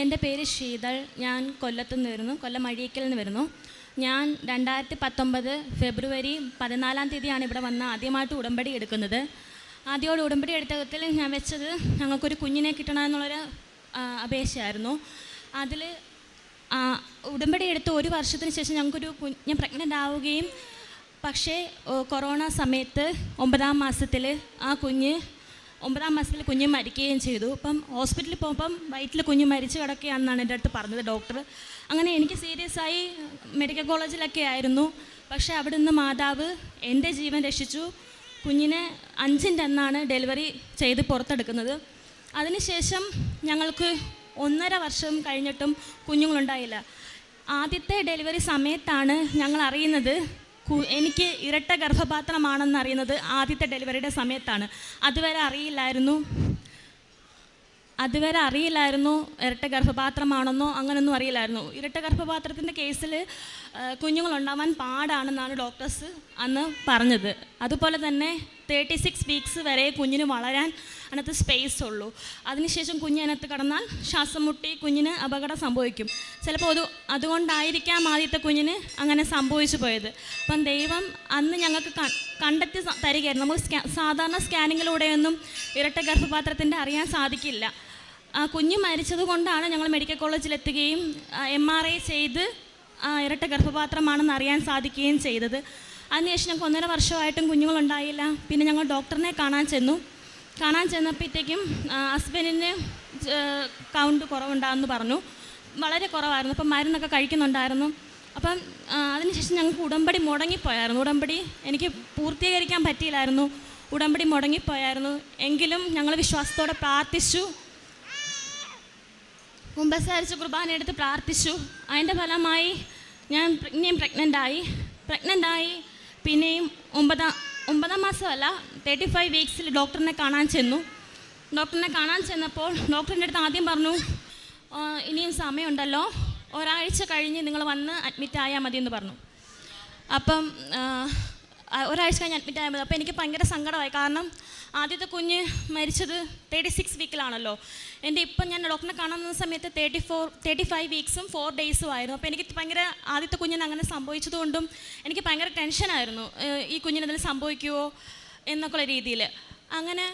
എൻ്റെ പേര് ശീതൾ. ഞാൻ കൊല്ലത്തു നിന്ന് വരുന്നു, കൊല്ലം അഴീക്കൽ നിന്ന് വരുന്നു. ഞാൻ 2019 ഫെബ്രുവരി 14 ഇവിടെ വന്ന് ആദ്യമായിട്ട് ഉടമ്പടി എടുക്കുന്നത്. ആദ്യമായിട്ട് ഉടമ്പടി എടുത്തതിൽ ഞാൻ വെച്ചത് ഞങ്ങൾക്കൊരു കുഞ്ഞിനെ കിട്ടണമെന്നുള്ളൊരു അപേക്ഷയായിരുന്നു. അതിൽ ഉടമ്പടി എടുത്ത് 1 വർഷത്തിന് ശേഷം ഞങ്ങൾക്കൊരു ഞാൻ പ്രഗ്നൻ്റ് ആവുകയും, പക്ഷേ കൊറോണ സമയത്ത് 9ാം മാസത്തിൽ കുഞ്ഞ് മരിക്കുകയും ചെയ്തു. അപ്പം ഹോസ്പിറ്റലിൽ പോകുമ്പം വയറ്റിൽ കുഞ്ഞ് മരിച്ചു കിടക്കുകയാണെന്നാണ് എൻ്റെ അടുത്ത് പറഞ്ഞത് ഡോക്ടർ. അങ്ങനെ എനിക്ക് സീരിയസ് ആയി മെഡിക്കൽ കോളേജിലൊക്കെ ആയിരുന്നു. പക്ഷേ അവിടെ നിന്ന് മാതാവ് എൻ്റെ ജീവൻ രക്ഷിച്ചു. കുഞ്ഞിനെ 5ൻ്റെ അന്നാണ് ഡെലിവറി ചെയ്ത് പുറത്തെടുക്കുന്നത്. അതിനുശേഷം ഞങ്ങൾക്ക് 1.5 വർഷം കഴിഞ്ഞിട്ടും കുഞ്ഞുങ്ങളുണ്ടായില്ല. ആദ്യത്തെ ഡെലിവറി സമയത്താണ് ഞങ്ങൾ അറിയുന്നത് എനിക്ക് ഇരട്ട ഗർഭപാത്രമാണെന്ന് അറിയുന്നത്. ആദ്യത്തെ ഡെലിവറിയുടെ സമയത്താണ്. അതുവരെ അറിയില്ലായിരുന്നു ഇരട്ട ഗർഭപാത്രമാണെന്നോ അങ്ങനെയൊന്നും അറിയില്ലായിരുന്നു. ഇരട്ട ഗർഭപാത്രത്തിൻ്റെ കേസിൽ കുഞ്ഞുങ്ങളുണ്ടാവാൻ പാടാണെന്നാണ് ഡോക്ടേഴ്സ് അന്ന് പറഞ്ഞത്. അതുപോലെ തന്നെ 36 വീക്സ് വരെ കുഞ്ഞിന് വളരാൻ അതിനകത്ത് സ്പേസ് ഉള്ളൂ. അതിനുശേഷം കുഞ്ഞിനകത്ത് കടന്നാൽ ശ്വാസം മുട്ടി കുഞ്ഞിന് അപകടം സംഭവിക്കും. ചിലപ്പോൾ അതുകൊണ്ടായിരിക്കാം ആദ്യത്തെ കുഞ്ഞിന് അങ്ങനെ സംഭവിച്ചു പോയത്. അപ്പം ദൈവം അന്ന് ഞങ്ങൾക്ക് കണ്ടെത്തി തരികയായിരുന്നു. നമുക്ക് സാധാരണ സ്കാനിങ്ങിലൂടെയൊന്നും ഇരട്ട ഗർഭപാത്രത്തിൻ്റെ അറിയാൻ സാധിക്കില്ല. കുഞ്ഞ് മരിച്ചത് കൊണ്ടാണ് ഞങ്ങൾ മെഡിക്കൽ കോളേജിലെത്തുകയും MRI ചെയ്ത് ഇരട്ട ഗർഭപാത്രമാണെന്ന് അറിയാൻ സാധിക്കുകയും ചെയ്തത്. അതിനുശേഷം ഞങ്ങൾക്ക് 1.5 വർഷമായിട്ടും കുഞ്ഞുങ്ങളുണ്ടായില്ല. പിന്നെ ഞങ്ങൾ ഡോക്ടറിനെ കാണാൻ ചെന്നപ്പോഴത്തേക്കും ഹസ്ബൻഡിന് കൗണ്ട് കുറവുണ്ടാകുമെന്ന് പറഞ്ഞു. വളരെ കുറവായിരുന്നു. അപ്പം മരുന്നൊക്കെ കഴിക്കുന്നുണ്ടായിരുന്നു. അപ്പം അതിനുശേഷം ഞങ്ങൾക്ക് ഉടമ്പടി മുടങ്ങിപ്പോയായിരുന്നു. ഉടമ്പടി എനിക്ക് പൂർത്തീകരിക്കാൻ പറ്റിയില്ലായിരുന്നു. ഉടമ്പടി മുടങ്ങിപ്പോയായിരുന്നു. എങ്കിലും ഞങ്ങൾ വിശ്വാസത്തോടെ പ്രാർത്ഥിച്ചു, കുമ്പസാരിച്ച് കുർബാന എടുത്ത് പ്രാർത്ഥിച്ചു. അതിൻ്റെ ഫലമായി ഞാൻ പിന്നെയും പ്രഗ്നൻ്റായി. പിന്നെയും 9ാം മാസമല്ല 35 വീക്സിൽ ഡോക്ടറിനെ കാണാൻ ചെന്നപ്പോൾ ഡോക്ടറിൻ്റെ അടുത്ത് ആദ്യം പറഞ്ഞു, ഇനിയും സമയമുണ്ടല്ലോ, ഒരാഴ്ച കഴിഞ്ഞ് നിങ്ങൾ വന്ന് അഡ്മിറ്റ് ആയാൽ മതി എന്ന് പറഞ്ഞു. അപ്പം ഒരാഴ്ച കഴിഞ്ഞ് അഡ്മിറ്റ് ആയാൽ മതി. അപ്പോൾ എനിക്ക് ഭയങ്കര സങ്കടമായി. കാരണം ആദ്യത്തെ കുഞ്ഞ് മരിച്ചത് 36 വീക്കിലാണല്ലോ. എൻ്റെ ഇപ്പം ഞാൻ ഡോക്ടറിനെ കാണുന്ന സമയത്ത് 35 വീക്സും 4 ഡേയ്സും ആയിരുന്നു. അപ്പോൾ എനിക്ക് ഭയങ്കര ആദ്യത്തെ കുഞ്ഞിന് അങ്ങനെ സംഭവിച്ചതുകൊണ്ടും എനിക്ക് ഭയങ്കര ടെൻഷനായിരുന്നു, ഈ കുഞ്ഞിന് എന്തെങ്കിലും സംഭവിക്കുമോ എന്നൊക്കെയുള്ള രീതിയിൽ. അങ്ങനെ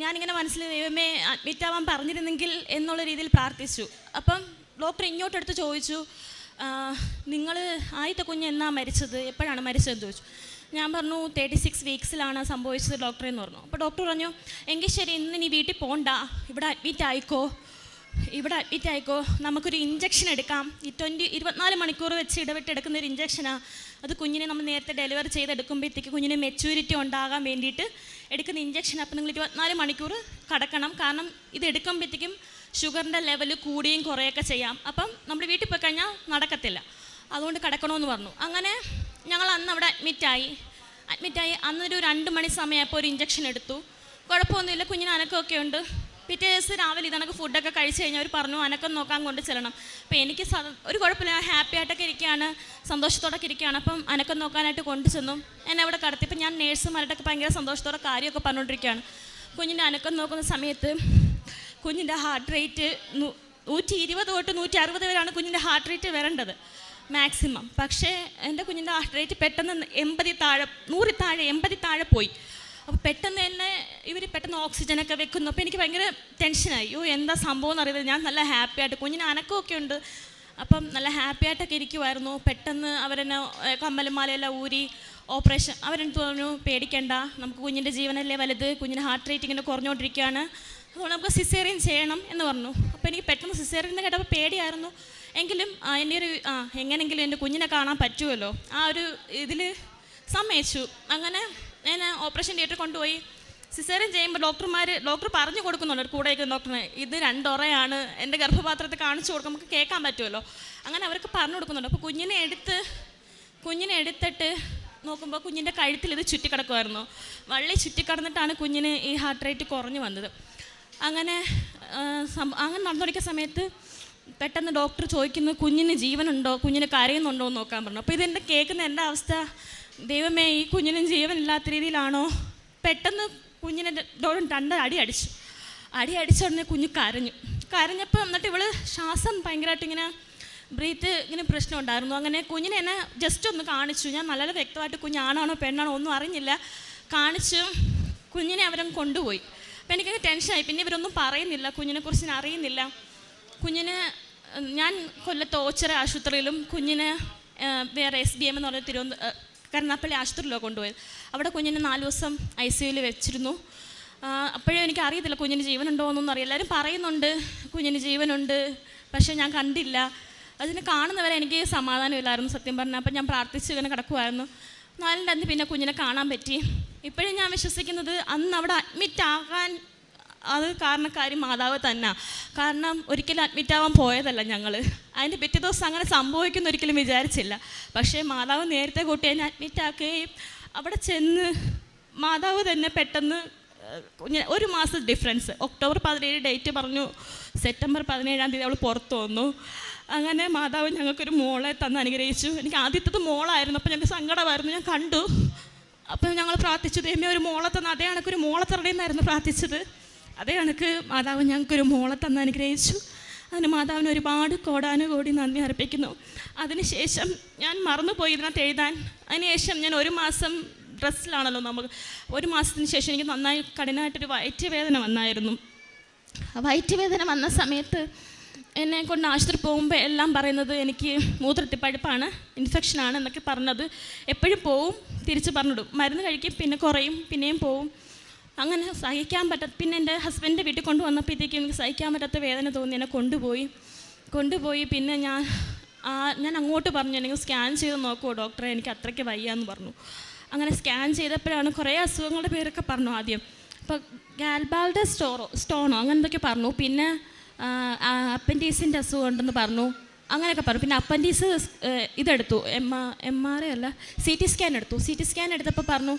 ഞാനിങ്ങനെ മനസ്സിൽ ദൈവമേ അഡ്മിറ്റ് ആവാൻ പറഞ്ഞിരുന്നെങ്കിൽ എന്നുള്ള രീതിയിൽ പ്രാർത്ഥിച്ചു. അപ്പം ഡോക്ടർ ഇങ്ങോട്ടെടുത്ത് ചോദിച്ചു, നിങ്ങൾ ആദ്യത്തെ കുഞ്ഞ് എന്നാ മരിച്ചത്, എപ്പോഴാണ് മരിച്ചതെന്ന് ചോദിച്ചു. ഞാൻ പറഞ്ഞു 36 വീക്സിലാണ് സംഭവിച്ചത് ഡോക്ടറെ എന്ന് പറഞ്ഞു. അപ്പോൾ ഡോക്ടർ പറഞ്ഞു, എങ്കിൽ ശരി ഇന്ന് നീ വീട്ടിൽ പോകണ്ട, ഇവിടെ അഡ്മിറ്റ് ആയിക്കോ, നമുക്കൊരു ഇഞ്ചക്ഷൻ എടുക്കാം. ഈ 24 മണിക്കൂർ വെച്ച് ഇടവിട്ട് എടുക്കുന്ന ഒരു ഇഞ്ചക്ഷനാണ്. അത് കുഞ്ഞിനെ നമ്മൾ നേരത്തെ ഡെലിവറി ചെയ്തെടുക്കുമ്പോഴത്തേക്ക് കുഞ്ഞിന് മെച്യൂരിറ്റി ഉണ്ടാകാൻ വേണ്ടിയിട്ട് എടുക്കുന്ന ഇഞ്ചക്ഷൻ. അപ്പോൾ നിങ്ങൾ 24 മണിക്കൂർ കടക്കണം. കാരണം ഇത് എടുക്കുമ്പോഴത്തേക്കും ഷുഗറിൻ്റെ ലെവൽ കൂടിയും കുറയൊക്കെ ചെയ്യാം. അപ്പം നമ്മൾ വീട്ടിൽ പോയി കഴിഞ്ഞാൽ നടക്കത്തില്ല. അതുകൊണ്ട് കിടക്കണമെന്ന് പറഞ്ഞു. അങ്ങനെ ഞങ്ങൾ അന്ന് അവിടെ അഡ്മിറ്റായി. അന്നൊരു 2 മണി സമയപ്പോൾ ഒരു ഇഞ്ചക്ഷൻ എടുത്തു. കുഴപ്പമൊന്നുമില്ല, കുഞ്ഞിന് അനക്കമൊക്കെ ഉണ്ട്. പിറ്റേ ദിവസം രാവിലെ ഇതണക്ക് ഫുഡൊക്കെ കഴിച്ച് കഴിഞ്ഞാൽ അവർ പറഞ്ഞു അനക്കം നോക്കാൻ കൊണ്ട് ചെല്ലണം. അപ്പോൾ എനിക്ക് ഒരു കുഴപ്പമില്ല, ഞാൻ ഹാപ്പി ആയിട്ടൊക്കെ ഇരിക്കുകയാണ്, സന്തോഷത്തോടൊക്കെ ഇരിക്കുകയാണ്. അപ്പം അനക്കം നോക്കാനായിട്ട് കൊണ്ടു ചെന്നു. എന്നെ അവിടെ കടത്തി. ഇപ്പം ഞാൻ നേഴ്സുമാരായിട്ടൊക്കെ ഭയങ്കര സന്തോഷത്തോടെ കാര്യമൊക്കെ പറഞ്ഞുകൊണ്ടിരിക്കുകയാണ്. കുഞ്ഞിൻ്റെ അനക്കം നോക്കുന്ന സമയത്ത് കുഞ്ഞിൻ്റെ ഹാർട്ട് റേറ്റ് 120 തൊട്ട് 160 വരെയാണ് കുഞ്ഞിൻ്റെ ഹാർട്ട് റേറ്റ് വരേണ്ടത് മാക്സിമം. പക്ഷേ എൻ്റെ കുഞ്ഞിൻ്റെ ഹാർട്ട് റേറ്റ് പെട്ടെന്ന് 100 താഴെ പോയി. അപ്പോൾ പെട്ടെന്ന് തന്നെ ഇവർ പെട്ടെന്ന് ഓക്സിജനൊക്കെ വെക്കുന്നു. അപ്പോൾ എനിക്ക് ഭയങ്കര ടെൻഷനായി. എന്താ സംഭവം എന്ന് അറിയുന്നത്. ഞാൻ നല്ല ഹാപ്പി ആയിട്ട്, കുഞ്ഞിന് അനക്കമൊക്കെ ഉണ്ട്, അപ്പം നല്ല ഹാപ്പി ആയിട്ടൊക്കെ ഇരിക്കുമായിരുന്നു. പെട്ടെന്ന് അവരെന്നെ കമ്മലും മാലയെല്ലാം ഊരി ഓപ്പറേഷൻ. അവരെനിക്ക് പറഞ്ഞു, പേടിക്കേണ്ട, നമുക്ക് കുഞ്ഞിൻ്റെ ജീവനല്ലേ വലുത്, കുഞ്ഞിൻ്റെ ഹാർട്ട് റേറ്റ് ഇങ്ങനെ കുറഞ്ഞുകൊണ്ടിരിക്കുകയാണ്, അതുകൊണ്ട് നമുക്ക് സിസേറിയൻ ചെയ്യണം എന്ന് പറഞ്ഞു. അപ്പോൾ എനിക്ക് പെട്ടെന്ന് സിസേറിയൻ കേട്ടപ്പോൾ പേടിയായിരുന്നു. എങ്കിലും എൻ്റെ എങ്ങനെയെങ്കിലും എൻ്റെ കുഞ്ഞിനെ കാണാൻ പറ്റുമല്ലോ, ആ ഒരു ഇതിൽ സമ്മതിച്ചു. അങ്ങനെ ഞാൻ ഓപ്പറേഷൻ തിയേറ്ററിൽ കൊണ്ടുപോയി. സിസേറിയൻ ചെയ്യുമ്പോൾ ഡോക്ടർ പറഞ്ഞു കൊടുക്കുന്നുണ്ട് കൂടെയൊക്കെ ഡോക്ടറിനെ, ഇത് 2 ഉറയാണ്, എൻ്റെ ഗർഭപാത്രത്തെ കാണിച്ചു കൊടുക്കും, നമുക്ക് കേൾക്കാൻ പറ്റുമല്ലോ. അങ്ങനെ അവർക്ക് പറഞ്ഞു കൊടുക്കുന്നുണ്ട്. അപ്പോൾ കുഞ്ഞിനെ എടുത്തിട്ട് നോക്കുമ്പോൾ കുഞ്ഞിൻ്റെ കഴുത്തിൽ ഇത് ചുറ്റിക്കിടക്കുമായിരുന്നു. വള്ളി ചുറ്റിക്കിടന്നിട്ടാണ് കുഞ്ഞിന് ഈ ഹാർട്ട് റേറ്റ് കുറഞ്ഞു വന്നത്. അങ്ങനെ നടന്നുകൊണ്ടിരിക്കുന്ന സമയത്ത് പെട്ടെന്ന് ഡോക്ടർ ചോദിക്കുന്നു, കുഞ്ഞിന് ജീവനുണ്ടോ, കുഞ്ഞിന് കരയുന്നുണ്ടോ എന്ന് നോക്കാൻ പറഞ്ഞു. അപ്പോൾ ഇതെൻ്റെ കേൾക്കുന്ന എൻ്റെ അവസ്ഥ, ദൈവമേ ഈ കുഞ്ഞിനും ജീവനില്ലാത്ത രീതിയിലാണോ. പെട്ടെന്ന് കുഞ്ഞിനെ 2 അടി അടിച്ചു. അടി അടിച്ച ഉടനെ കുഞ്ഞ് കരഞ്ഞപ്പോൾ എന്നിട്ട് ഇവള് ശ്വാസം ഭയങ്കരമായിട്ട് ഇങ്ങനെ ബ്രീത്ത് ഇങ്ങനെ പ്രശ്നം ഉണ്ടായിരുന്നു. അങ്ങനെ കുഞ്ഞിനെ എന്നെ ജസ്റ്റ് ഒന്ന് കാണിച്ചു. ഞാൻ നല്ല വ്യക്തമായിട്ട് കുഞ്ഞാണാണോ പെണ്ണാണോ ഒന്നും അറിഞ്ഞില്ല. കാണിച്ചു കുഞ്ഞിനെ അവരങ്ങ് കൊണ്ടുപോയി. അപ്പോൾ എനിക്കങ്ങ് ടെൻഷനായി. പിന്നെ ഇവരൊന്നും പറയുന്നില്ല, കുഞ്ഞിനെക്കുറിച്ച് ഞാൻ അറിയുന്നില്ല. കുഞ്ഞിന് ഞാൻ കൊല്ലത്ത് ഓച്ചിറ ആശുപത്രിയിലും കുഞ്ഞിനെ വേറെ SBM എന്ന് പറഞ്ഞ കരുനാപ്പള്ളി ആശുപത്രിയിലാണ് കൊണ്ടുപോയത്. അവിടെ കുഞ്ഞിനെ 4 ദിവസം ICUവിൽ വെച്ചിരുന്നു. അപ്പോഴും എനിക്ക് അറിയത്തില്ല കുഞ്ഞിന് ജീവനുണ്ടോ എന്നൊന്നും അറിയില്ല. എല്ലാവരും പറയുന്നുണ്ട് കുഞ്ഞിന് ജീവനുണ്ട്, പക്ഷേ ഞാൻ കണ്ടില്ല. അതിനെ കാണുന്നവരെ എനിക്ക് സമാധാനമില്ലായിരുന്നു സത്യം പറഞ്ഞാൽ. അപ്പം ഞാൻ പ്രാർത്ഥിച്ച് ഇങ്ങനെ കിടക്കുമായിരുന്നു. 4-ൻ്റെ അന്ന് പിന്നെ കുഞ്ഞിനെ കാണാൻ പറ്റി. ഇപ്പോഴും ഞാൻ വിശ്വസിക്കുന്നത് അന്ന് അവിടെ അഡ്മിറ്റ് ആകാൻ അത് കാരണക്കാരി മാതാവ് തന്നെ. കാരണം ഒരിക്കലും അഡ്മിറ്റ് ആവാൻ പോയതല്ല ഞങ്ങൾ. അതിൻ്റെ പിറ്റേ ദിവസം അങ്ങനെ സംഭവിക്കുമെന്ന് ഒരിക്കലും വിചാരിച്ചില്ല. പക്ഷേ മാതാവ് നേരത്തെ കൂട്ടി എന്നെ അഡ്മിറ്റ് ആക്കുകയും അവിടെ ചെന്ന് മാതാവ് തന്നെ പെട്ടെന്ന് 1 മാസം ഡിഫറൻസ്, ഒക്ടോബർ 17 ഡേറ്റ് പറഞ്ഞു, സെപ്റ്റംബർ 17-ാം തീയതി അവൾ പുറത്തു വന്നു. അങ്ങനെ മാതാവ് ഞങ്ങൾക്കൊരു മോളെ തന്ന് അനുഗ്രഹിച്ചു. എനിക്ക് ആദ്യത്തത് മോളായിരുന്നു. അപ്പോൾ ഞങ്ങൾക്ക് സങ്കടമായിരുന്നു. ഞാൻ കണ്ടു. അപ്പോൾ ഞങ്ങൾ പ്രാർത്ഥിച്ചു, ദൈവമേ ഒരു മോളെ തന്ന. അതേ കണക്കൊരു മോളെ തരണമെന്നായിരുന്നു പ്രാർത്ഥിച്ചത്. അതേ കണക്ക് മാതാവ് ഞങ്ങൾക്കൊരു മോളെ തന്ന് അനുഗ്രഹിച്ചു. അതിന് മാതാവിന് ഒരുപാട് കോടാനുകോടി നന്ദി അർപ്പിക്കുന്നു. അതിനുശേഷം ഞാൻ മറന്നുപോയി ഇതിനകത്ത് എഴുതാൻ. അതിനുശേഷം ഞാൻ 1 മാസം ഡ്രസ്സിലാണല്ലോ നമുക്ക്. 1 മാസത്തിന് ശേഷം എനിക്ക് നന്നായി കഠിനമായിട്ടൊരു വയറ്റുവേദന വന്നായിരുന്നു. വയറ്റുവേദന വന്ന സമയത്ത് എന്നെ കൊണ്ട് ആശുപത്രി പോകുമ്പോൾ എല്ലാം പറയുന്നത് എനിക്ക് മൂത്രത്തിപ്പഴുപ്പാണ്, ഇൻഫെക്ഷനാണ് എന്നൊക്കെ പറഞ്ഞത്. എപ്പോഴും പോവും, തിരിച്ച് പറഞ്ഞിടും. മരുന്ന് കഴിക്കും, പിന്നെ കുറയും, പിന്നെയും പോവും. അങ്ങനെ സഹിക്കാൻ പിന്നെ എൻ്റെ ഹസ്ബൻഡിൻ്റെ വീട്ടിൽ കൊണ്ടുവന്നപ്പോഴത്തേക്കും എനിക്ക് സഹിക്കാൻ പറ്റാത്ത വേദന തോന്നി. എന്നെ കൊണ്ടുപോയി പിന്നെ ഞാൻ അങ്ങോട്ട് പറഞ്ഞു, എനിക്ക് സ്കാൻ ചെയ്ത് നോക്കുമോ ഡോക്ടറെ, എനിക്ക് അത്രയ്ക്ക് വയ്യാന്ന് പറഞ്ഞു. അങ്ങനെ സ്കാൻ ചെയ്തപ്പോഴാണ് കുറേ അസുഖങ്ങളുടെ പേരൊക്കെ പറഞ്ഞു. ആദ്യം ഇപ്പോൾ ഗാൽബാൾഡർ സ്റ്റോണോ അങ്ങനെ എന്തൊക്കെ പറഞ്ഞു. പിന്നെ അപ്പൻഡീസിൻ്റെ അസുഖം ഉണ്ടെന്ന് പറഞ്ഞു. അങ്ങനെയൊക്കെ പറഞ്ഞു. പിന്നെ അപ്പൻഡീസ് ഇതെടുത്തു, MRI അല്ല CT സ്കാൻ എടുത്തു. CT സ്കാൻ എടുത്തപ്പോൾ പറഞ്ഞു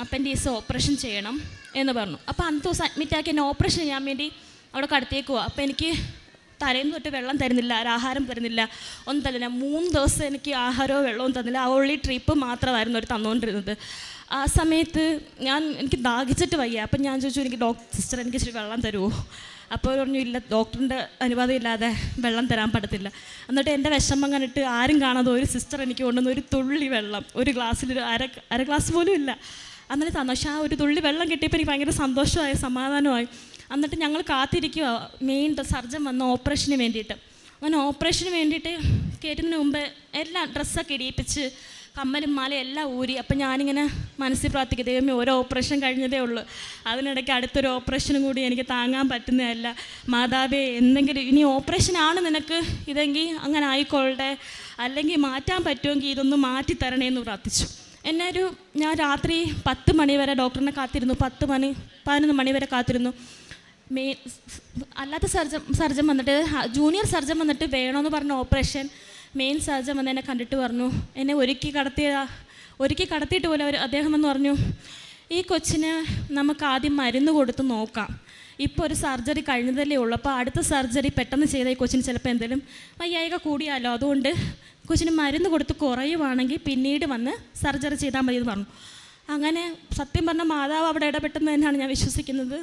അപ്പൻഡീസ് ഓപ്പറേഷൻ ചെയ്യണം എന്ന് പറഞ്ഞു. അപ്പോൾ അന്നത്തെ ദിവസം അഡ്മിറ്റാക്കി എന്നെ ഓപ്പറേഷൻ ചെയ്യാൻ വേണ്ടി അവിടെ കടത്തിയേക്കുവാ. അപ്പോൾ എനിക്ക് തലേന്ന് തൊട്ട് വെള്ളം തരുന്നില്ല, ആഹാരം തരുന്നില്ല, ഒന്നും തരില്ല. 3 ദിവസം എനിക്ക് ആഹാരവും വെള്ളവും തന്നില്ല. ഓൺലി ട്രിപ്പ് മാത്രമായിരുന്നു അവർ തന്നുകൊണ്ടിരുന്നത്. ആ സമയത്ത് എനിക്ക് ദാഹിച്ചിട്ട് വയ്യ. അപ്പം ഞാൻ ചോദിച്ചു, എനിക്ക് സിസ്റ്റർ എനിക്ക് ഇച്ചിരി വെള്ളം തരുമോ? അപ്പോൾ പറഞ്ഞു, ഇല്ല, ഡോക്ടറിൻ്റെ അനുവാദം ഇല്ലാതെ വെള്ളം തരാൻ പറ്റത്തില്ല. എന്നിട്ട് എൻ്റെ വിഷമം കണ്ടിട്ട് ആരും കാണാതെ ഒരു സിസ്റ്റർ എനിക്ക് കൊണ്ടുവന്ന് ഒരു തുള്ളി വെള്ളം, ഒരു ഗ്ലാസ്സിൽ അര ഗ്ലാസ് പോലും ഇല്ല, എന്നിട്ട് തന്നു. പക്ഷേ ആ ഒരു തുള്ളി വെള്ളം കിട്ടിയപ്പോൾ എനിക്ക് ഭയങ്കര സന്തോഷമായി, സമാധാനമായി. എന്നിട്ട് ഞങ്ങൾ കാത്തിരിക്കുക മെയിൻ സർജൻ വന്ന ഓപ്പറേഷന് വേണ്ടിയിട്ട്. അങ്ങനെ ഓപ്പറേഷന് വേണ്ടിയിട്ട് കയറ്റുന്നതിന് മുമ്പ് എല്ലാം ഡ്രസ്സൊക്കെ ഇടിയിപ്പിച്ച് കമ്മലും മാലയും എല്ലാം ഊരി. അപ്പം ഞാനിങ്ങനെ മനസ്സിൽ പ്രാർത്ഥിക്കും, ദൈവമേ ഓരോ ഓപ്പറേഷൻ കഴിഞ്ഞതേ ഉള്ളൂ, അതിനിടയ്ക്ക് അടുത്തൊരു ഓപ്പറേഷനും കൂടി എനിക്ക് താങ്ങാൻ പറ്റുന്നതല്ല. മാതാവേ, എന്തെങ്കിലും ഇനി ഓപ്പറേഷനാണ് നിനക്ക് ഇതെങ്കിൽ അങ്ങനെ ആയിക്കൊള്ളട്ടെ, അല്ലെങ്കിൽ മാറ്റാൻ പറ്റുമെങ്കിൽ ഇതൊന്ന് മാറ്റിത്തരണേന്ന് പ്രാർത്ഥിച്ചു. ഞാൻ രാത്രി 10 മണി വരെ ഡോക്ടറിനെ കാത്തിരുന്നു. 11 മണി വരെ കാത്തിരുന്നു. അല്ലാത്ത സർജൻ വന്നിട്ട്, ജൂനിയർ സർജൻ വന്നിട്ട് വേണമെന്ന് പറഞ്ഞ ഓപ്പറേഷൻ. മെയിൻ സർജൻ വന്ന് എന്നെ കണ്ടിട്ട് പറഞ്ഞു, എന്നെ ഒരുക്കി കടത്തിയിട്ട് പോലെ അദ്ദേഹം എന്ന് പറഞ്ഞു, ഈ കൊച്ചിന് നമുക്ക് ആദ്യം മരുന്ന് കൊടുത്ത് നോക്കാം. ഇപ്പോൾ ഒരു സർജറി കഴിഞ്ഞതല്ലേ ഉള്ളൂ, അപ്പോൾ അടുത്ത സർജറി പെട്ടെന്ന് ചെയ്താൽ ഈ കൊച്ചിന് ചിലപ്പോൾ എന്തെങ്കിലും വയ്യായിക കൂടിയാലോ, അതുകൊണ്ട് കൊച്ചിന് മരുന്ന് കൊടുത്ത് കുറയുവാണെങ്കിൽ പിന്നീട് വന്ന് സർജറി ചെയ്താൽ മതി എന്ന് പറഞ്ഞു. അങ്ങനെ സത്യം പറഞ്ഞ മാതാവ് അവിടെ ഇടപെട്ടെന്ന് തന്നെയാണ് ഞാൻ വിശ്വസിക്കുന്നത്.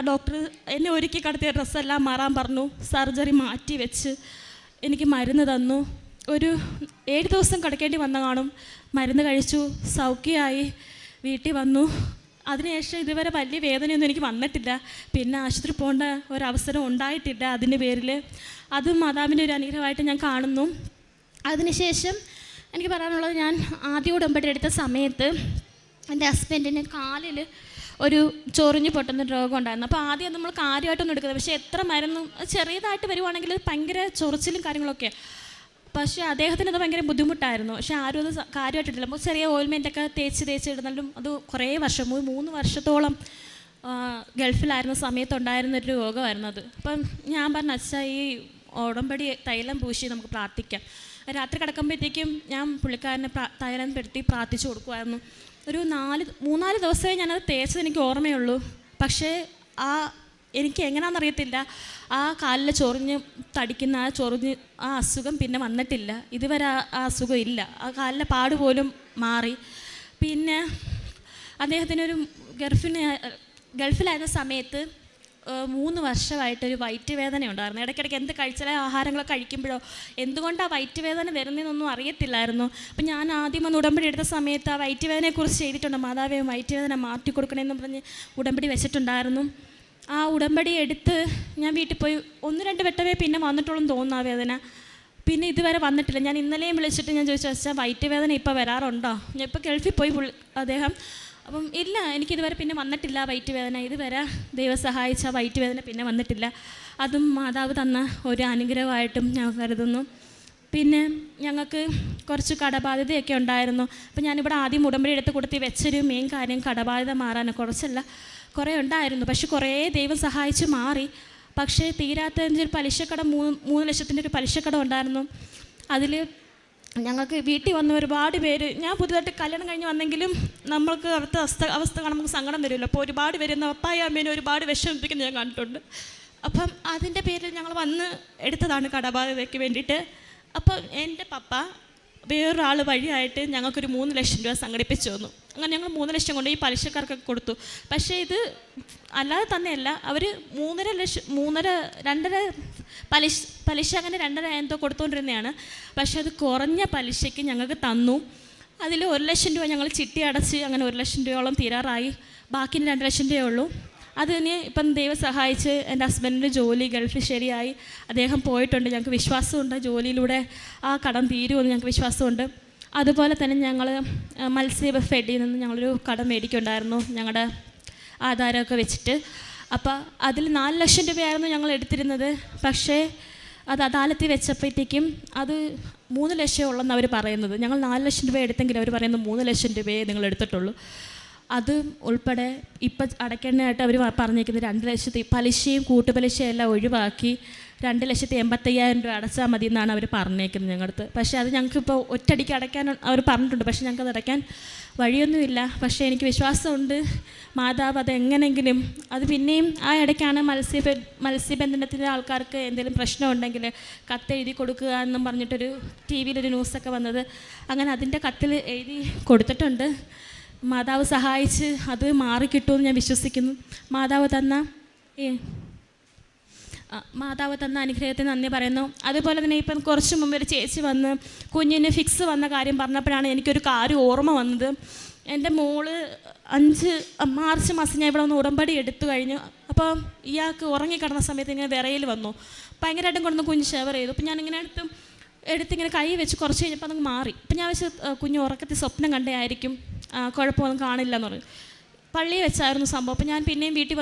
ഡോക്ടർ എന്നെ ഒരുക്കി കടത്തിയ ഡ്രസ്സെല്ലാം മാറാൻ പറഞ്ഞു. സർജറി മാറ്റി വെച്ച് എനിക്ക് മരുന്ന് തന്നു. ഒരു 7 ദിവസം കിടക്കേണ്ടി വന്ന കാണും. മരുന്ന് കഴിച്ചു, സൗഖ്യമായി, വീട്ടിൽ വന്നു. അതിനുശേഷം ഇതുവരെ വലിയ വേദനയൊന്നും എനിക്ക് വന്നിട്ടില്ല. പിന്നെ ആശുപത്രി പോകേണ്ട ഒരവസരം ഉണ്ടായിട്ടില്ല. അതിൻ്റെ പേരിൽ അതും മാതാവിൻ്റെ ഒരു അനുഗ്രഹമായിട്ട് ഞാൻ കാണുന്നു. അതിനുശേഷം എനിക്ക് പറയാനുള്ളത്, ഞാൻ ആദ്യ ഉടമ്പടി എടുത്ത സമയത്ത് എൻ്റെ ഹസ്ബൻഡിന് കാലിൽ ഒരു ചൊറിഞ്ഞ് പൊട്ടുന്ന രോഗം ഉണ്ടായിരുന്നു. അപ്പോൾ ആദ്യം നമ്മൾ കാര്യമായിട്ടൊന്നും എടുക്കുന്നത്, പക്ഷേ എത്ര മരുന്നും ചെറിയതായിട്ട് വരുവാണെങ്കിൽ ഭയങ്കര ചൊറിച്ചിലും കാര്യങ്ങളൊക്കെ. പക്ഷേ അദ്ദേഹത്തിന് അത് ഭയങ്കര ബുദ്ധിമുട്ടായിരുന്നു. പക്ഷേ ആരും അത് കാര്യമായിട്ടില്ല. അപ്പോൾ ചെറിയ ഓയിൽമെൻറ്റൊക്കെ തേച്ച് ഇടുന്നാലും അത് കുറേ വർഷം 3 വർഷത്തോളം ഗൾഫിലായിരുന്ന സമയത്തുണ്ടായിരുന്നൊരു രോഗമായിരുന്നു അത്. അപ്പം ഞാൻ പറഞ്ഞു, അച്ഛാ ഈ ഉടമ്പടി തൈലം പൂശി നമുക്ക് പ്രാർത്ഥിക്കാം. രാത്രി കിടക്കുമ്പോഴത്തേക്കും ഞാൻ പുള്ളിക്കാരനെ തൈലം പെടുത്തി പ്രാർത്ഥിച്ചു കൊടുക്കുമായിരുന്നു. ഒരു 3-4 ദിവസമേ ഞാനത് തേച്ചത് എനിക്ക് ഓർമ്മയുള്ളൂ. പക്ഷേ എനിക്ക് എങ്ങനെയാണെന്നറിയത്തില്ല, ആ കാലിൽ ചൊറിഞ്ഞ് തടിക്കുന്ന ആ അസുഖം പിന്നെ വന്നിട്ടില്ല. ഇതുവരെ ആ അസുഖം ഇല്ല. ആ കാലിലെ പാട് പോലും മാറി. പിന്നെ അദ്ദേഹത്തിനൊരു ഗൾഫിലായിരുന്ന സമയത്ത് 3 വർഷമായിട്ടൊരു വയറ്റ് വേദന ഉണ്ടായിരുന്നു. ഇടയ്ക്കിടയ്ക്ക് എന്ത് കഴിച്ചാലേ ആഹാരങ്ങളൊക്കെ കഴിക്കുമ്പോഴോ എന്തുകൊണ്ടാണ് വയറ്റ് വേദന വരുന്നതെന്നൊന്നും അറിയത്തില്ലായിരുന്നു. അപ്പം ഞാൻ ആദ്യം ഒന്ന് ഉടമ്പടി എടുത്ത സമയത്ത് ആ വയറ്റ് വേദനയെക്കുറിച്ച് ചെയ്തിട്ടുണ്ട്. മാതാവേ വയറ്റ് വേദന മാറ്റി കൊടുക്കണമെന്ന് പറഞ്ഞ് ഉടമ്പടി വെച്ചിട്ടുണ്ടായിരുന്നു. ആ ഉടമ്പടി എടുത്ത് ഞാൻ വീട്ടിൽ പോയി 1-2 വട്ടമേ പിന്നെ വന്നിട്ടുള്ളൂ തോന്നുന്നു ആ വേദന. പിന്നെ ഇതുവരെ വന്നിട്ടില്ല. ഞാൻ ഇന്നലെയും വിളിച്ചിട്ട് ഞാൻ ചോദിച്ചു, അച്ഛാ വയറ്റ് വേദന ഇപ്പോൾ വരാറുണ്ടോ? ഞാൻ ഇപ്പോൾ ഗൾഫിൽ പോയി അദ്ദേഹം. അപ്പം ഇല്ല, എനിക്കിതുവരെ പിന്നെ വന്നിട്ടില്ല വയറ്റ് വേദന. ഇതുവരെ ദൈവം സഹായിച്ച വയറ്റ് വേദന പിന്നെ വന്നിട്ടില്ല. അതും മാതാവ് തന്ന ഒരു അനുഗ്രഹമായിട്ടും ഞാൻ കരുതുന്നു. പിന്നെ ഞങ്ങൾക്ക് കുറച്ച് കടബാധ്യതയൊക്കെ ഉണ്ടായിരുന്നു. അപ്പം ഞാനിവിടെ ആദ്യം ഉടമ്പടി എടുത്ത് കൊടുത്ത് വെച്ചൊരു മെയിൻ കാര്യം കടബാധ്യത മാറാൻ. കുറേ ഉണ്ടായിരുന്നു, പക്ഷെ കുറേ ദൈവം സഹായിച്ച് മാറി. പക്ഷേ തീരാത്ത ഒരു പലിശക്കടം 3 ലക്ഷത്തിൻ്റെ ഒരു പലിശക്കടം ഉണ്ടായിരുന്നു. അതിൽ ഞങ്ങൾക്ക് വീട്ടിൽ വന്ന ഒരുപാട് പേര്, ഞാൻ പുതുതായിട്ട് കല്യാണം കഴിഞ്ഞ് വന്നെങ്കിലും നമ്മൾക്ക് അവിടുത്തെ അവസ്ഥ കാണുമ്പോൾ നമുക്ക് സങ്കടം വരുമല്ലോ. അപ്പോൾ ഒരുപാട് പേര് അപ്പായ അമ്മേനെ ഒരുപാട് വിഷമിപ്പിക്കുന്നത് ഞാൻ കണ്ടിട്ടുണ്ട്. അപ്പം അതിൻ്റെ പേരിൽ ഞങ്ങൾ വന്ന് എടുത്തതാണ് കടബാധ്യതയ്ക്ക് വേണ്ടിയിട്ട്. അപ്പം എൻ്റെ പപ്പ വേറൊരാൾ വഴിയായിട്ട് ഞങ്ങൾക്കൊരു 3 ലക്ഷം രൂപ സംഘടിപ്പിച്ചു തന്നു. അങ്ങനെ ഞങ്ങൾ 3 ലക്ഷം കൊണ്ട് ഈ പലിശക്കാർക്കൊക്കെ കൊടുത്തു. പക്ഷേ ഇത് അല്ലാതെ തന്നെയല്ല, അവർ 2.5 പലിശ അങ്ങനെ 2.5 എന്തോ കൊടുത്തുകൊണ്ടിരുന്നതാണ്. പക്ഷെ അത് കുറഞ്ഞ പലിശയ്ക്ക് ഞങ്ങൾക്ക് തന്നു. അതിൽ 1 ലക്ഷം രൂപ ഞങ്ങൾ ചിട്ടി അടച്ച് അങ്ങനെ 1 ലക്ഷം രൂപയോളം തീരാറായി. ബാക്കി 2 ലക്ഷം രൂപയേ ഉള്ളൂ. അതിന് ഇപ്പം ദൈവം സഹായിച്ച് എൻ്റെ ഹസ്ബൻഡിൻ്റെ ജോലി ഗൾഫിൽ ശരിയായി, അദ്ദേഹം പോയിട്ടുണ്ട്. ഞങ്ങൾക്ക് വിശ്വാസമുണ്ട് ജോലിയിലൂടെ ആ കടം തീരുമെന്ന് ഞങ്ങൾക്ക് വിശ്വാസമുണ്ട്. അതുപോലെ തന്നെ ഞങ്ങൾ മത്സ്യഫെഡിൽ നിന്ന് ഞങ്ങളൊരു കടം മേടിക്കുന്നുണ്ടായിരുന്നു ഞങ്ങളുടെ ആധാരമൊക്കെ വെച്ചിട്ട്. അപ്പോൾ അതിൽ 4 ലക്ഷം രൂപയായിരുന്നു ഞങ്ങൾ എടുത്തിരുന്നത്. പക്ഷേ അത് അദാലത്തിൽ വെച്ചപ്പോഴത്തേക്കും അത് 3 ലക്ഷം ഉള്ളെന്ന് അവർ പറയുന്നത്. ഞങ്ങൾ 4 ലക്ഷം രൂപ എടുത്തെങ്കിൽ അവർ പറയുന്നത് 3 ലക്ഷം രൂപയെ നിങ്ങൾ എടുത്തിട്ടുള്ളൂ. അത് ഉൾപ്പെടെ ഇപ്പം അടയ്ക്കാനായിട്ട് അവർ പറഞ്ഞേക്കുന്നത് 2 ലക്ഷത്തി പലിശയും കൂട്ടുപലിശയും എല്ലാം ഒഴിവാക്കി 2,85,000 രൂപ അടച്ചാൽ മതി എന്നാണ് അവർ പറഞ്ഞേക്കുന്നത് ഞങ്ങളുടെ. പക്ഷേ അത് ഞങ്ങൾക്കിപ്പോൾ ഒറ്റയടിക്ക് അടയ്ക്കാൻ അവർ പറഞ്ഞിട്ടുണ്ട്. പക്ഷേ ഞങ്ങൾക്കത് അടയ്ക്കാൻ വഴിയൊന്നുമില്ല. പക്ഷേ എനിക്ക് വിശ്വാസമുണ്ട് മാതാവ് അതെങ്ങനെയെങ്കിലും അത് പിന്നെയും ആ ഇടയ്ക്കാണ് മത്സ്യബന്ധനത്തിലെ ആൾക്കാർക്ക് എന്തെങ്കിലും പ്രശ്നമുണ്ടെങ്കിൽ കത്തെഴുതി കൊടുക്കുക എന്നും പറഞ്ഞിട്ടൊരു TV-യിലൊരു ന്യൂസൊക്കെ വന്നത്. അങ്ങനെ അതിൻ്റെ കത്തിൽ എഴുതി കൊടുത്തിട്ടുണ്ട്. മാതാവ് സഹായിച്ച് അത് മാറിക്കിട്ടുമെന്ന് ഞാൻ വിശ്വസിക്കുന്നു. മാതാവ് തന്ന അനുഗ്രഹത്തിന് നന്ദി പറയുന്നു. അതുപോലെ തന്നെ ഇപ്പം കുറച്ച് മുമ്പ് ഒരു ചേച്ചി വന്ന് കുഞ്ഞിന് ഫിക്സ് വന്ന കാര്യം പറഞ്ഞപ്പോഴാണ് എനിക്കൊരു കാര്യം ഓർമ്മ വന്നത്. എൻ്റെ മോള് മാർച്ച് മാസം ഞാൻ ഇവിടെ വന്ന് ഉടമ്പടി എടുത്തു കഴിഞ്ഞു. അപ്പോൾ ഇയാൾക്ക് ഉറങ്ങിക്കിടന്ന സമയത്ത് ഇങ്ങനെ വിറയിൽ വന്നു. ഭയങ്കരമായിട്ടും കൊണ്ടു കുഞ്ഞ് ഷെവർ ചെയ്തു. അപ്പം ഞാനിങ്ങനെ എടുത്തിങ്ങനെ കൈ വെച്ച് കുറച്ച് കഴിഞ്ഞപ്പോൾ അതങ്ങ് മാറി. അപ്പം ഞാൻ വെച്ച് കുഞ്ഞ് ഉറക്കത്തിൽ സ്വപ്നം കണ്ടേ കുഴപ്പമൊന്നും കാണില്ല എന്ന് പറഞ്ഞു. പള്ളിയിൽ വെച്ചായിരുന്നു സംഭവം. അപ്പോൾ ഞാൻ പിന്നെയും വീട്ടിൽ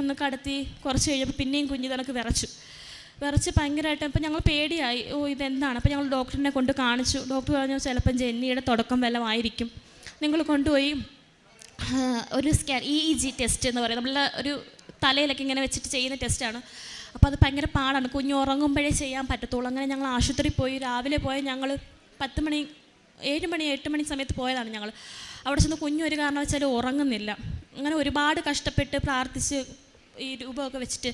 ഒന്ന് കടത്തി കുറച്ച് കഴിഞ്ഞപ്പോൾ പിന്നെയും കുഞ്ഞ് തനക്ക് വിറച്ച് ഭയങ്കരമായിട്ട്. അപ്പോൾ ഞങ്ങൾ പേടിയായി, ഇതെന്താണ്. അപ്പോൾ ഞങ്ങൾ ഡോക്ടറിനെ കൊണ്ട് കാണിച്ചു. ഡോക്ടർ പറഞ്ഞു ചിലപ്പം ജെന്നിയുടെ തുടക്കം വല്ലതുമായിരിക്കും, നിങ്ങൾ കൊണ്ടുപോയി ഒരു സ്കാൻ EEG ടെസ്റ്റ് എന്ന് പറയും, നമ്മളെ ഒരു തലയിലൊക്കെ ഇങ്ങനെ വെച്ചിട്ട് ചെയ്യുന്ന ടെസ്റ്റാണ്. അപ്പോൾ അത് ഭയങ്കര പാടാണ്, കുഞ്ഞ് ഉറങ്ങുമ്പോഴേ ചെയ്യാൻ പറ്റത്തുള്ളൂ. അങ്ങനെ ഞങ്ങൾ ആശുപത്രിയിൽ പോയി. രാവിലെ പോയി ഞങ്ങൾ 7 മണി 8 മണി സമയത്ത് പോയതാണ് ഞങ്ങൾ. അവിടെ ചെന്ന് കുഞ്ഞ് ഒരു കാരണവശാലും ഉറങ്ങുന്നില്ല. അങ്ങനെ ഒരുപാട് കഷ്ടപ്പെട്ട് പ്രാർത്ഥിച്ച് ഈ രൂപമൊക്കെ വെച്ചിട്ട്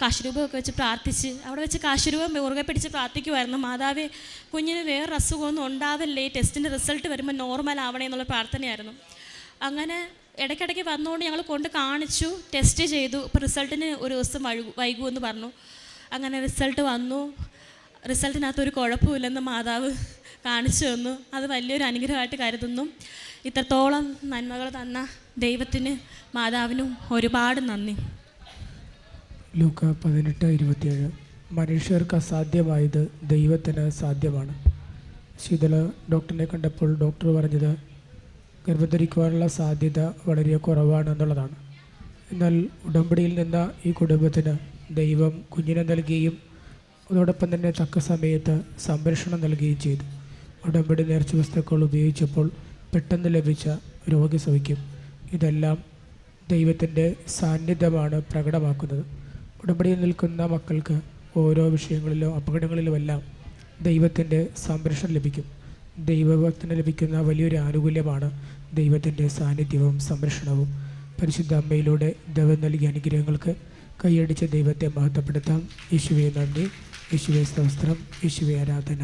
കാശുരൂപമൊക്കെ വെച്ച് പ്രാർത്ഥിച്ച് അവിടെ വെച്ച് കാശുരൂപം മുറുകെ പിടിച്ച് പ്രാർത്ഥിക്കുമായിരുന്നു. മാതാവേ കുഞ്ഞിന് വേറെ അസുഖമൊന്നും ഉണ്ടാവില്ലേ, ടെസ്റ്റിൻ്റെ റിസൾട്ട് വരുമ്പോൾ നോർമൽ ആവണേ എന്നുള്ള പ്രാർത്ഥനയായിരുന്നു. അങ്ങനെ ഇടയ്ക്കിടയ്ക്ക് വന്നുകൊണ്ട് ഞങ്ങൾ കൊണ്ട് കാണിച്ചു, ടെസ്റ്റ് ചെയ്തു. ഇപ്പോൾ റിസൾട്ടിന് ഒരു ദിവസം വൈകുമെന്ന് പറഞ്ഞു. അങ്ങനെ റിസൾട്ട് വന്നു. റിസൾട്ടിനകത്ത് ഒരു കുഴപ്പമില്ലെന്ന് മാതാവ് കാണിച്ചു തന്നു. അത് വലിയൊരു അനുഗ്രഹമായിട്ട് കരുതുന്നു. ഇത്രത്തോളം നന്മകൾ തന്ന ദൈവത്തിന് മാതാവിനും ഒരുപാട് നന്ദി. ലൂക്ക 18:27 മനുഷ്യർക്ക് അസാധ്യമായത് ദൈവത്തിന് സാധ്യമാണ്. ശീതള ഡോക്ടറിനെ കണ്ടപ്പോൾ ഡോക്ടർ പറഞ്ഞത് ഗർഭധരിക്കുവാനുള്ള സാധ്യത വളരെ കുറവാണ് എന്നുള്ളതാണ്. എന്നാൽ ഉടമ്പടിയിൽ നിന്ന ഈ കുടുംബത്തിന് ദൈവം കുഞ്ഞിനെ നൽകുകയും അതോടൊപ്പം തന്നെ തക്ക സമയത്ത് സംരക്ഷണം നൽകുകയും ചെയ്തു. ഉടമ്പടി നേർച്ച വസ്തുക്കൾ ഉപയോഗിച്ചപ്പോൾ പെട്ടെന്ന് ലഭിച്ച രോഗസൗഖ്യം, ഇതെല്ലാം ദൈവത്തിൻ്റെ സാന്നിധ്യമാണ് പ്രകടമാക്കുന്നത്. ഉടമ്പടിയിൽ നിൽക്കുന്ന മക്കൾക്ക് ഓരോ വിഷയങ്ങളിലും അപകടങ്ങളിലുമെല്ലാം ദൈവത്തിൻ്റെ സംരക്ഷണം ലഭിക്കും. ദൈവഭക്തന് ലഭിക്കുന്ന വലിയൊരു ആനുകൂല്യമാണ് ദൈവത്തിൻ്റെ സാന്നിധ്യവും സംരക്ഷണവും. പരിശുദ്ധ അമ്മയിലൂടെ ദൈവം നൽകിയ അനുഗ്രഹങ്ങൾക്ക് കൈയടിച്ച് ദൈവത്തെ മഹത്വപ്പെടുത്താം. യേശുവേ നന്ദി, യേശുവേ സ്തോത്രം, യേശുവേ ആരാധന.